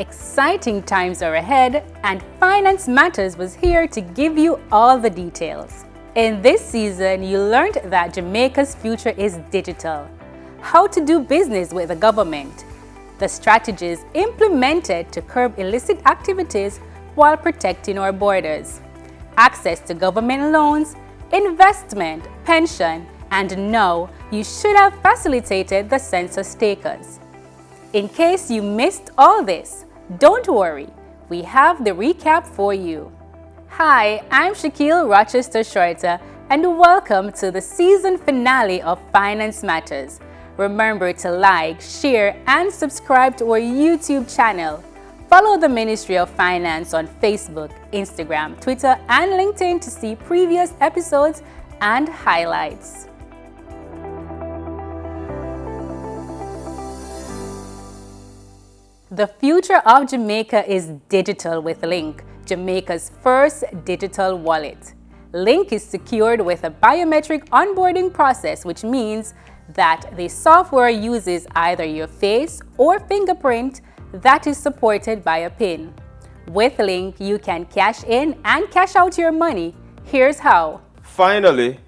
Exciting times are ahead, and Finance Matters was here to give you all the details. In this season, you learned that Jamaica's future is digital, how to do business with the government, the strategies implemented to curb illicit activities while protecting our borders, access to government loans, investment, pension, and now you should have facilitated the census takers. In case you missed all this, don't worry, we have the recap for you. Hi, I'm Shakiel Rochester Shorter, and welcome to the season finale of Finance Matters. Remember to like, share, and subscribe to our YouTube channel. Follow the Ministry of Finance on Facebook, Instagram, Twitter, and LinkedIn to see previous episodes and highlights. The future of Jamaica is digital with Link, Jamaica's first digital wallet. Link is secured with a biometric onboarding process, which means that the software uses either your face or fingerprint that is supported by a PIN. With Link, you can cash in and cash out your money. Here's how. Finally,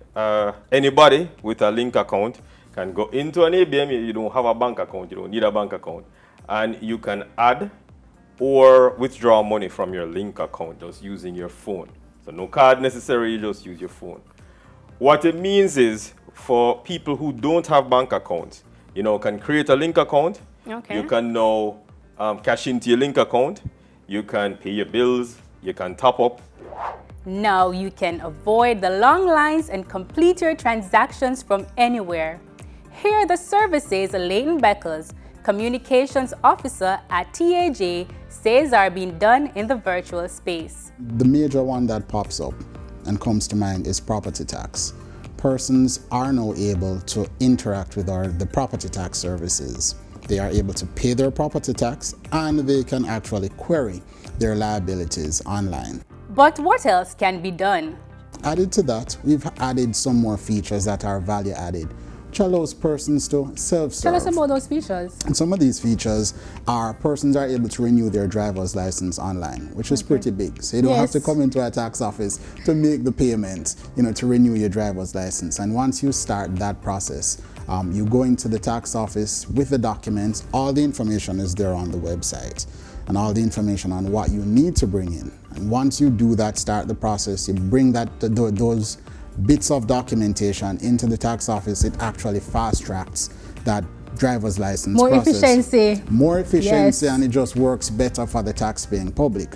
anybody with a Link account can go into an ABM. You don't have a bank account, you don't need a bank account. And you can add or withdraw money from your Link account just using your phone. So no card necessary, you just use your phone. What it means is for people who don't have bank accounts, can create a Link account. Okay. You can now cash into your Link account. You can pay your bills. You can top up. Now you can avoid the long lines and complete your transactions from anywhere. Here are the services Leighton Beckles, Communications Officer at TAJ, says are being done in the virtual space. The major one that pops up and comes to mind is property tax. Persons are now able to interact with the property tax services. They are able to pay their property tax and they can actually query their liabilities online. But what else can be done? Added to that, we've added some more features that are value added, which allows persons to self-serve. Tell us about those features. And some of these features are persons are able to renew their driver's license online, which is pretty big. So you don't have to come into a tax office to make the payment, to renew your driver's license. And once you start that process, you go into the tax office with the documents. All the information is there on the website, and all the information on what you need to bring in. And once you do that, start the process, you bring those bits of documentation into the tax office. It actually fast tracks that driver's license process. More efficiency, and it just works better for the tax-paying public.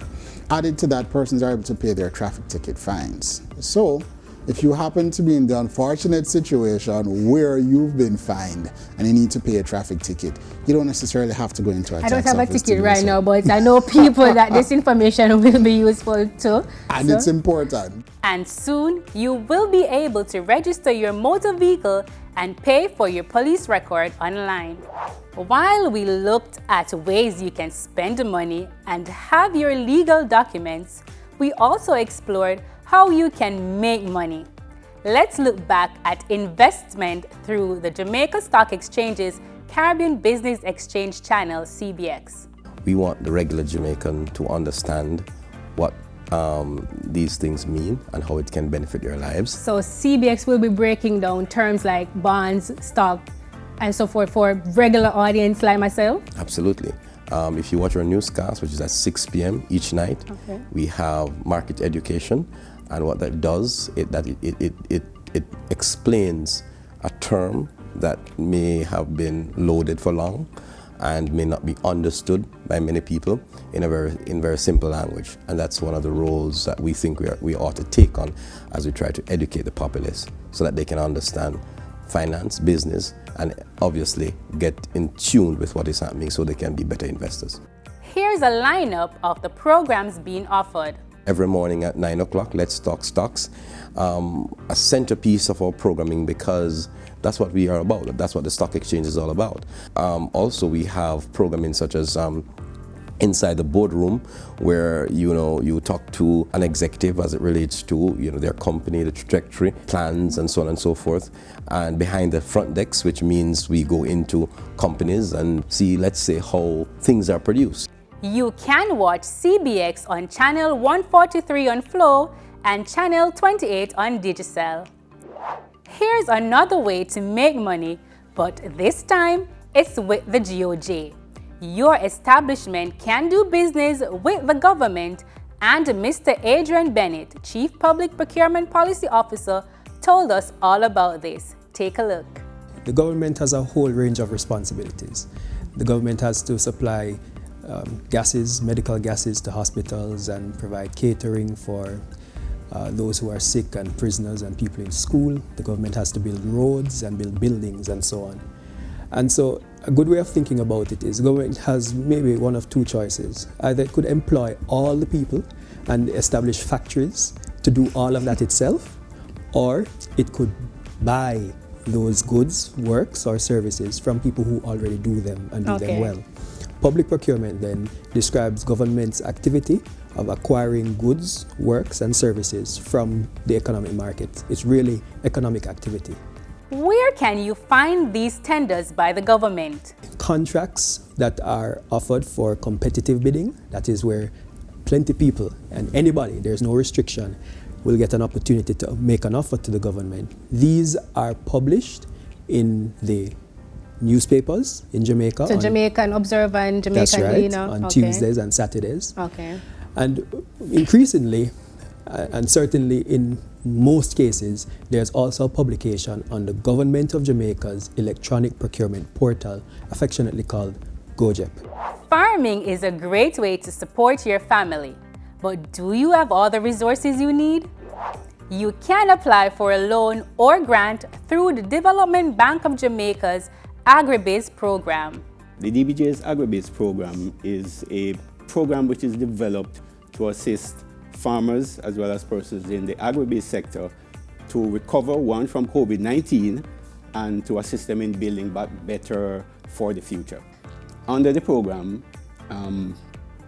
Added to that, persons are able to pay their traffic ticket fines. So if you happen to be in the unfortunate situation where you've been fined and you need to pay a traffic ticket, you don't necessarily have to go into a tax office. I don't have a ticket right now, but I know people that this information will be useful too. And it's important. And soon, you will be able to register your motor vehicle and pay for your police record online. While we looked at ways you can spend money and have your legal documents, we also explored how you can make money. Let's look back at investment through the Jamaica Stock Exchange's Caribbean Business Exchange channel, CBX. We want the regular Jamaican to understand what these things mean and how it can benefit their lives. So CBX will be breaking down terms like bonds, stock, and so forth for regular audience like myself? Absolutely. If you watch our newscast, which is at 6 p.m. each night, we have market education. And what that does, it explains a term that may have been loaded for long and may not be understood by many people in very simple language. And that's one of the roles that we think we ought to take on as we try to educate the populace so that they can understand finance, business, and obviously get in tune with what is happening so they can be better investors. Here's a lineup of the programs being offered. Every morning at 9 o'clock, Let's Talk Stocks, a centerpiece of our programming because that's what we are about. That's what the stock exchange is all about. Also, we have programming such as inside the boardroom, where you talk to an executive as it relates to their company, the trajectory, plans, and so on and so forth. And behind the front decks, which means we go into companies and see, let's say, how things are produced. You can watch CBX on channel 143 on Flow and channel 28 on Digicel. Here's another way to make money, but this time it's with the GOJ. Your establishment can do business with the government, and Mr. Adrian Bennett, Chief Public Procurement Policy Officer, told us all about this. Take a look. The government has a whole range of responsibilities. The government has to supply gases, medical gases to hospitals and provide catering for those who are sick and prisoners and people in school. The government has to build roads and build buildings and so on. And so a good way of thinking about it is the government has maybe one of two choices. Either it could employ all the people and establish factories to do all of that itself, or it could buy those goods, works or services from people who already do them and do them well. Public procurement then describes government's activity of acquiring goods, works and services from the economic market. It's really economic activity. Where can you find these tenders by the government? Contracts that are offered for competitive bidding, that is where plenty people and anybody, there's no restriction, will get an opportunity to make an offer to the government. These are published in the newspapers in Jamaica. So Jamaican Observer and Jamaican Gleaner. On Tuesdays and Saturdays. Okay. And increasingly, and certainly in most cases, there's also publication on the Government of Jamaica's electronic procurement portal, affectionately called GOJEP. Farming is a great way to support your family, but do you have all the resources you need? You can apply for a loan or grant through the Development Bank of Jamaica's Agribase Program. The DBJ's Agribase Program is a program which is developed to assist farmers as well as persons in the agri-based sector to recover, one, from COVID-19 and to assist them in building back better for the future. Under the program,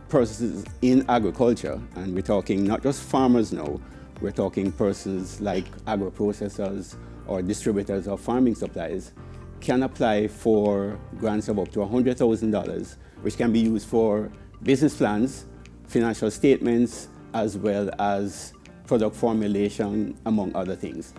persons in agriculture, and we're talking not just farmers now, we're talking persons like agro-processors or distributors of farming supplies, can apply for grants of up to $100,000, which can be used for business plans, financial statements, as well as product formulation, among other things.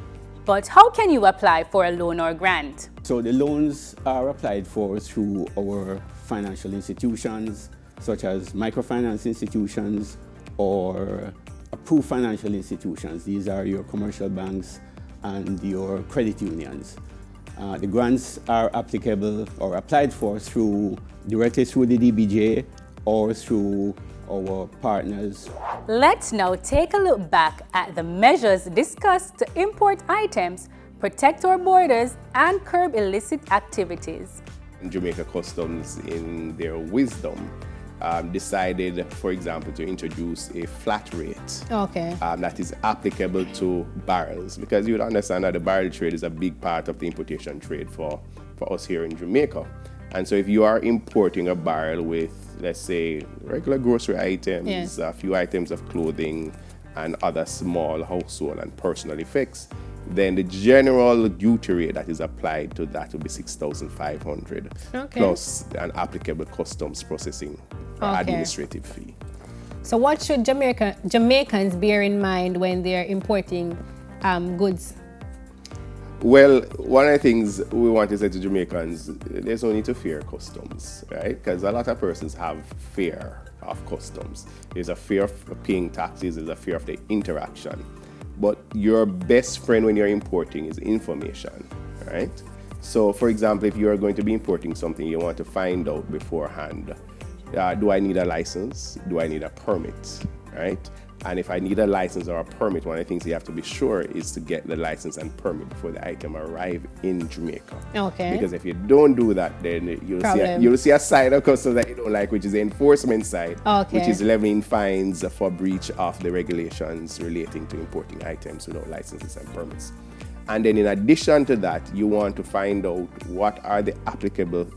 But how can you apply for a loan or grant? So the loans are applied for through our financial institutions, such as microfinance institutions or approved financial institutions. These are your commercial banks and your credit unions. The grants are applicable or applied for directly through the DBJ or through our partners. Let's now take a look back at the measures discussed to import items, protect our borders, and curb illicit activities. Jamaica Customs, in their wisdom, decided, for example, to introduce a flat rate that is applicable to barrels, because you would understand that the barrel trade is a big part of the importation trade for us here in Jamaica. And so if you are importing a barrel with, let's say, regular grocery items, a few items of clothing, and other small household and personal effects, then the general duty rate that is applied to that will be $6,500 plus an applicable customs processing administrative fee. So what should Jamaicans bear in mind when they're importing goods? Well, one of the things we want to say to Jamaicans, there's no need to fear customs, right? Because a lot of persons have fear of customs. There's a fear of paying taxes, there's a fear of the interaction. But your best friend when you're importing is information, right? So, for example, if you are going to be importing something, you want to find out beforehand, do I need a license? Do I need a permit, right? And if I need a license or a permit, one of the things you have to be sure is to get the license and permit before the item arrives in Jamaica. Because if you don't do that, then you'll see a side of customs that you don't like, which is the enforcement side, which is levying fines for breach of the regulations relating to importing items without licenses and permits. And then in addition to that, you want to find out what are the applicable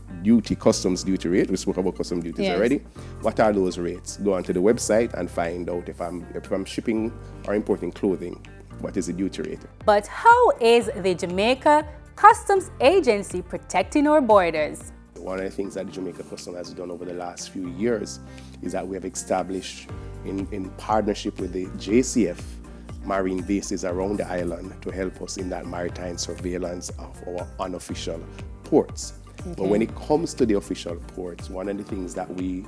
customs duty rate. We spoke about customs duties already. What are those rates? Go onto the website and find out if I'm shipping or importing clothing, what is the duty rate. But how is the Jamaica Customs Agency protecting our borders? one of the things that Jamaica Customs has done over the last few years is that we have established in partnership with the JCF marine bases around the island to help us in that maritime surveillance of our unofficial ports. Okay. But when it comes to the official ports, one of the things that we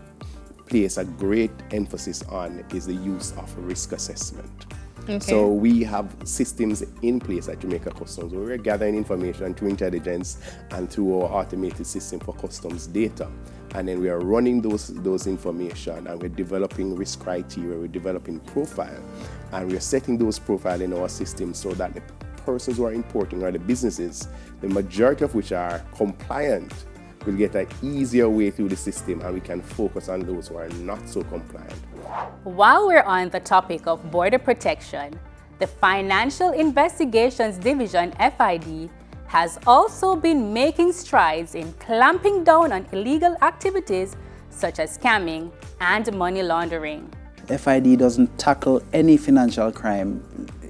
place a great emphasis on is the use of risk assessment. Okay. So we have systems in place at Jamaica Customs where we're gathering information through intelligence and through our automated system for customs data. And then we are running those information, and we're developing risk criteria, we're developing profile, and we're setting those profile in our system so that the persons who are importing, or the businesses, the majority of which are compliant, will get an easier way through the system, and we can focus on those who are not so compliant. While we're on the topic of border protection, the Financial Investigations Division, FID, has also been making strides in clamping down on illegal activities such as scamming and money laundering. FID doesn't tackle any financial crime,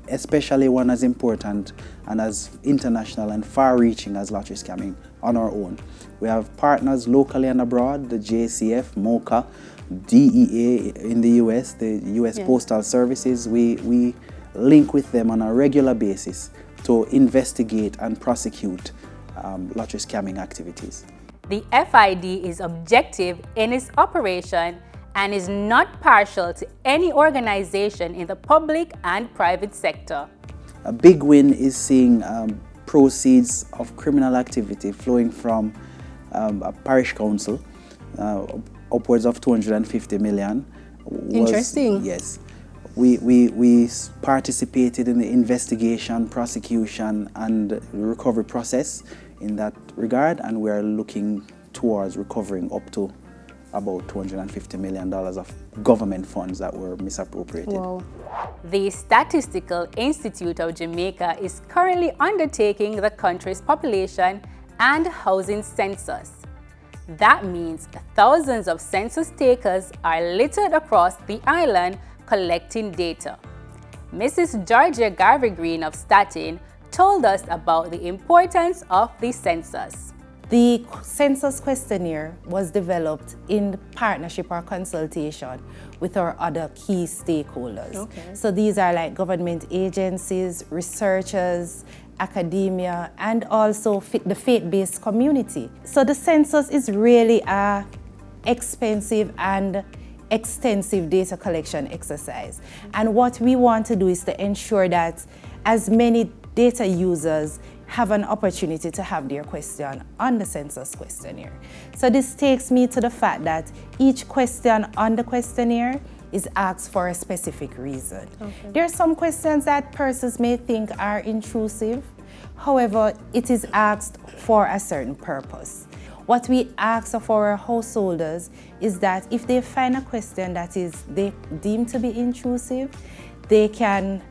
especially one as important and as international and far-reaching as lottery scamming, on our own. We have partners locally and abroad, the JCF, MOCA, DEA in the US, the US Postal Services. We link with them on a regular basis to investigate and prosecute lottery scamming activities. The FID is objective in its operation and is not partial to any organization in the public and private sector. A big win is seeing proceeds of criminal activity flowing from a parish council, upwards of 250 million. Interesting. Yes. We participated in the investigation, prosecution, and recovery process in that regard, and we are looking towards recovering up to about $250 million of government funds that were misappropriated. Wow. The Statistical Institute of Jamaica is currently undertaking the country's population and housing census. That means thousands of census takers are littered across the island collecting data. Mrs. Georgia Garvey-Green of Statin told us about the importance of the census. The census questionnaire was developed in partnership or consultation with our other key stakeholders. Okay. So these are like government agencies, researchers, academia, and also the faith-based community. So the census is really an expensive and extensive data collection exercise. And what we want to do is to ensure that as many data users have an opportunity to have their question on the census questionnaire. So this takes me to the fact that each question on the questionnaire is asked for a specific reason. Okay. There are some questions that persons may think are intrusive. However, it is asked for a certain purpose. What we ask of our householders is that if they find a question that they deem to be intrusive, they can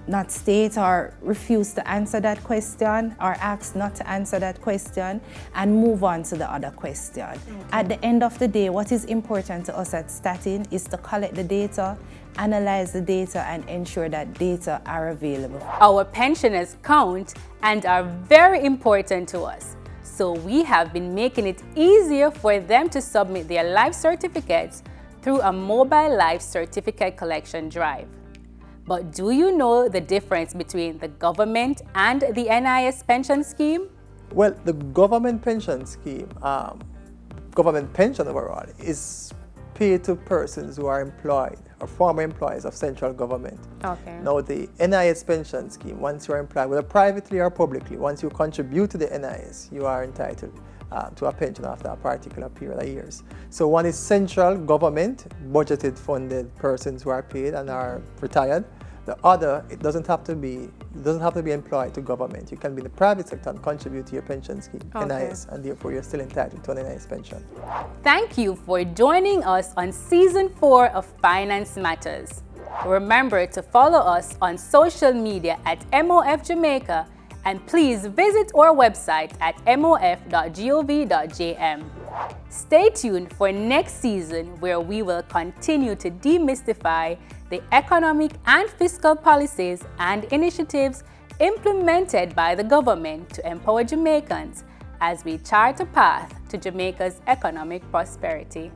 not state or refuse to answer that question, or ask not to answer that question, and move on to the other question. Okay. At the end of the day, what is important to us at Statin is to collect the data, analyze the data, and ensure that data are available. Our pensioners count and are very important to us. So we have been making it easier for them to submit their life certificates through a mobile life certificate collection drive. But do you know the difference between the government and the NIS pension scheme? Well, the government pension scheme, government pension overall, is paid to persons who are employed or former employees of central government. Okay. Now, the NIS pension scheme, once you are employed, whether privately or publicly, once you contribute to the NIS, you are entitled to a pension after a particular period of years. So one is central government, budgeted funded persons who are paid and are retired. The other, it doesn't have to be employed to government. You can be in the private sector and contribute to your pension scheme, okay. NIS, and therefore you're still entitled to an NIS pension. Thank you for joining us on Season 4 of Finance Matters. Remember to follow us on social media at MOF Jamaica, and please visit our website at mof.gov.jm. Stay tuned for next season, where we will continue to demystify the economic and fiscal policies and initiatives implemented by the government to empower Jamaicans as we chart a path to Jamaica's economic prosperity.